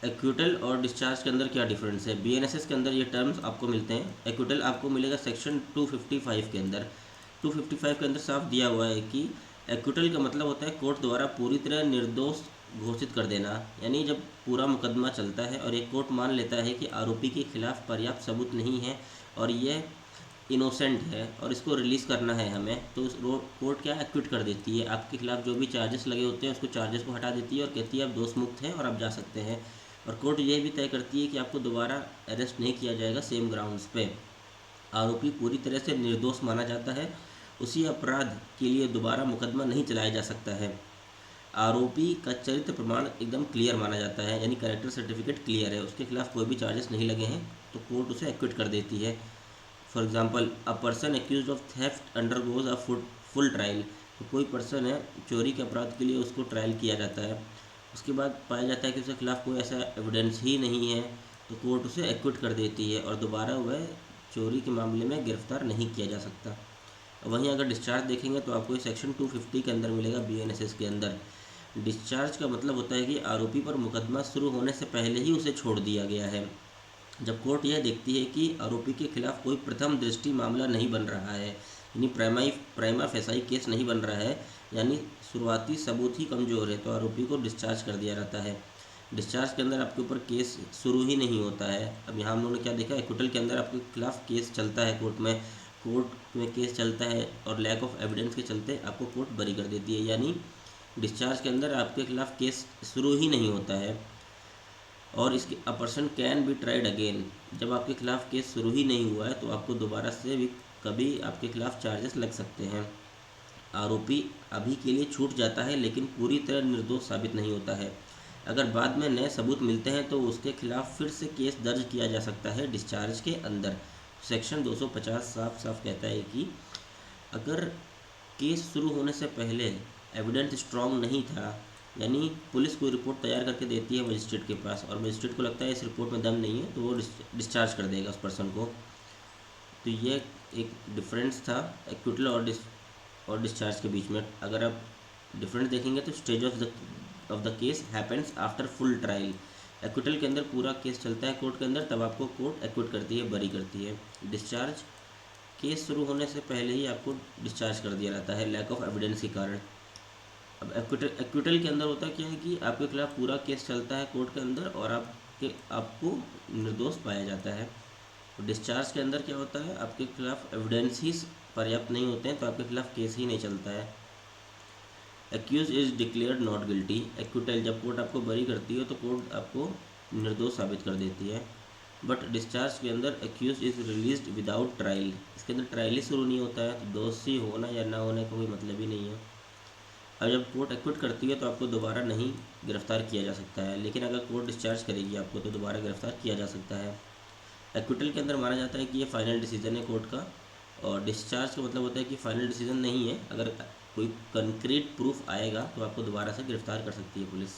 Acquittal और discharge के अंदर क्या डिफरेंस है? बीएनएसएस के अंदर ये टर्म्स आपको मिलते हैं। एक्विटल आपको मिलेगा सेक्शन 255 के अंदर। 255 के अंदर साफ दिया हुआ है कि एक्विटल का मतलब होता है कोर्ट द्वारा पूरी तरह निर्दोष घोषित कर देना। यानी जब पूरा मुकदमा चलता है और एक कोर्ट मान लेता है कि आरोपी के खिलाफ पर्याप्त सबूत नहीं है और यह इनोसेंट है और इसको रिलीज़ करना है हमें, तो उस कोर्ट क्या एक्विट कर देती है। आपके खिलाफ जो भी चार्जेस लगे होते हैं उसको चार्जेस को हटा देती है और कहती है आप दोष मुक्त हैं और आप जा सकते हैं। और कोर्ट ये भी तय करती है कि आपको दोबारा अरेस्ट नहीं किया जाएगा सेम ग्राउंड्स पे। आरोपी पूरी तरह से निर्दोष माना जाता है, उसी अपराध के लिए दोबारा मुकदमा नहीं चलाया जा सकता है। आरोपी का चरित्र प्रमाण एकदम क्लियर माना जाता है, यानी कैरेक्टर सर्टिफिकेट क्लियर है, उसके खिलाफ कोई भी चार्जेस नहीं लगे हैं, तो कोर्ट उसे एक्विट कर देती है। For example, a person accuse of theft undergoes a full trial. तो कोई पर्सन है, चोरी के अपराध के लिए उसको ट्रायल किया जाता है, उसके बाद पाया जाता है कि उसके खिलाफ कोई ऐसा एविडेंस ही नहीं है, तो कोर्ट उसे एक्विट कर देती है और दोबारा वह चोरी के मामले में गिरफ्तार नहीं किया जा सकता। वहीं अगर डिस्चार्ज देखेंगे तो आपको सेक्शन 250 के अंदर मिलेगा बीएनएसएस के अंदर। डिस्चार्ज का मतलब होता है कि आरोपी पर मुकदमा शुरू होने से पहले ही उसे छोड़ दिया गया है। जब कोर्ट यह देखती है कि आरोपी के खिलाफ कोई प्रथम दृष्टि मामला नहीं बन रहा है, यानी प्राइमा फेसाई केस नहीं बन रहा है, यानी शुरुआती सबूत ही कमज़ोर है, तो आरोपी को डिस्चार्ज कर दिया जाता है। डिस्चार्ज के अंदर आपके ऊपर केस शुरू ही नहीं होता है। अब यहाँ हम लोगों ने क्या देखा, एक्विटल के अंदर आपके खिलाफ केस चलता है, कोर्ट में केस चलता है और लैक ऑफ एविडेंस के चलते आपको कोर्ट बरी कर देती है। यानी डिस्चार्ज के अंदर आपके खिलाफ केस शुरू ही नहीं होता है। और इसके a person can be tried again, जब आपके खिलाफ केस शुरू ही नहीं हुआ है तो आपको दोबारा से भी कभी आपके खिलाफ चार्जेस लग सकते हैं। आरोपी अभी के लिए छूट जाता है लेकिन पूरी तरह निर्दोष साबित नहीं होता है। अगर बाद में नए सबूत मिलते हैं तो उसके खिलाफ फिर से केस दर्ज किया जा सकता है डिस्चार्ज के अंदर। सेक्शन 250 साफ साफ कहता है कि अगर केस शुरू होने से पहले एविडेंस स्ट्रॉन्ग नहीं था, यानी पुलिस कोई रिपोर्ट तैयार करके देती है मजिस्ट्रेट के पास और मजिस्ट्रेट को लगता है इस रिपोर्ट में दम नहीं है, तो वो डिस्चार्ज कर देगा उस पर्सन को। तो ये एक डिफरेंस था एक्विटल और डिस्चार्ज के बीच में। अगर आप डिफरेंस देखेंगे तो stage of the case happens after full trial. Acquittal के अंदर पूरा केस चलता है कोर्ट के अंदर, तब आपको कोर्ट एक्विट करती है, बरी करती है। डिस्चार्ज केस शुरू होने से पहले ही आपको डिस्चार्ज कर दिया जाता है लैक ऑफ एविडेंस के कारण। अब एक्विटल के अंदर होता क्या है कि आपके खिलाफ पूरा केस चलता है कोर्ट के अंदर और आपको निर्दोष पाया जाता है। तो डिस्चार्ज के अंदर क्या होता है, आपके खिलाफ एविडेंस ही पर्याप्त नहीं होते हैं, तो आपके खिलाफ केस ही नहीं चलता है। Accuse is declared not guilty. Acquittal, जब कोर्ट आपको बरी करती है तो कोर्ट आपको निर्दोष साबित कर देती है। बट डिस्चार्ज के अंदर accuse is released without trial, इसके अंदर ट्रायल ही शुरू नहीं होता है, तो दोषी होना या ना होने का कोई मतलब ही नहीं है। अब जब कोर्ट एक्विट करती है तो आपको दोबारा नहीं गिरफ्तार किया जा सकता है, लेकिन अगर कोर्ट डिस्चार्ज करेगी आपको तो दोबारा गिरफ्तार किया जा सकता है। एक्विटल के अंदर माना जाता है कि ये फाइनल डिसीजन है कोर्ट का, और डिस्चार्ज का मतलब होता है कि फाइनल डिसीजन नहीं है, अगर कोई कंक्रीट प्रूफ आएगा तो आपको दोबारा से गिरफ्तार कर सकती है पुलिस।